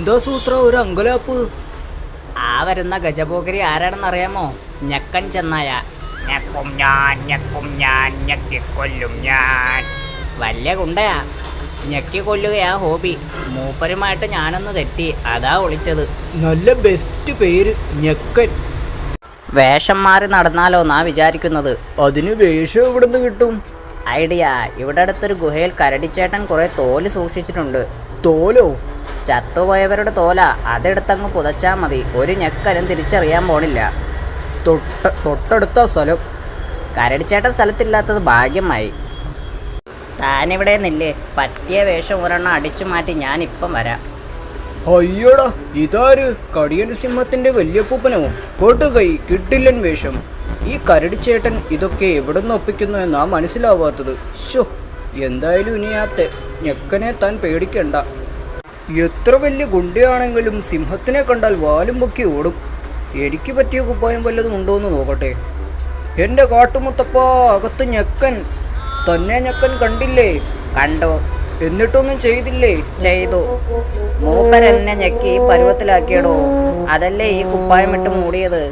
എന്തോ സൂത്ര ഒരു അങ്കലാപ്പ്. ആ വരുന്ന ഗജപോകരി ആരാണെന്നറിയാമോ? ഞക്കൻ ചെന്നായ. ഞെക്കും ഞാൻ ഞെക്കിക്കൊല്ലും ഞാൻ. വലിയ ഗുണ്ടയാ, ഞെക്കിക്കൊല്ലുകയാ ഹോബി. മൂപ്പരുമായിട്ട് ഞാനൊന്ന് തെറ്റി, അതാ ഒളിച്ചത്. നല്ല ബെസ്റ്റ് പേര്, ഞെക്കൻ. വേഷം മാറി നടന്നാലോന്നാ വിചാരിക്കുന്നത്. അതിന് വേഷം എവിടുന്ന് കിട്ടും? ഐഡിയ, ഇവിടെ അടുത്തൊരു ഗുഹയിൽ കരടിച്ചേട്ടൻ കുറെ തോല് സൂക്ഷിച്ചിട്ടുണ്ട്. തോലോ? ചത്തുപോയവരുടെ തോല. അതെടുത്തങ്ങ് പുതച്ചാൽ മതി, ഒരു ഞെക്കനും തിരിച്ചറിയാൻ പോണില്ല. തൊട്ടടുത്ത സ്ഥലം. കരടിച്ചേട്ടൻ സ്ഥലത്തില്ലാത്തത് ഭാഗ്യമായി. താനിവിടെ നില്ലേ, പറ്റിയ വേഷം ഒരെണ്ണം അടിച്ചു മാറ്റി ഞാനിപ്പം വരാം. അയ്യോടാ, ഇതാര്? കടിയൻ സിംഹത്തിന്റെ വല്യപ്പൂപ്പനോ? കൊടുകൈ കിട്ടില്ലൻ വേഷം. ഈ കരടിച്ചേട്ടൻ ഇതൊക്കെ എവിടുന്ന് ഒപ്പിക്കുന്നു എന്നാ മനസ്സിലാവാത്തത്. ശോ, എന്തായാലും ഇനി ആ ഞെക്കനെ താൻ പേടിക്കണ്ട. എത്ര വലിയ ഗുണ്ടയാണെങ്കിലും സിംഹത്തിനെ കണ്ടാൽ വാലും പൊക്കി ഓടും. എനിക്ക് പറ്റിയ കുപ്പായം വല്ലതും ഉണ്ടോയെന്ന് നോക്കട്ടെ. എൻ്റെ കാട്ടുമുത്തപ്പ, അകത്ത് ഞെക്കൻ. തന്നെ ഞെക്കൻ കണ്ടില്ലേ? കണ്ടു. എന്നിട്ടൊന്നും ചെയ്തില്ലേ? ചെയ്തു. മൂപ്പരെന്നെ ഞെക്കി പരുവത്തിലാക്കിയടോ. അതല്ലേ ഈ കുപ്പായം ഇട്ട് മൂടിയത്.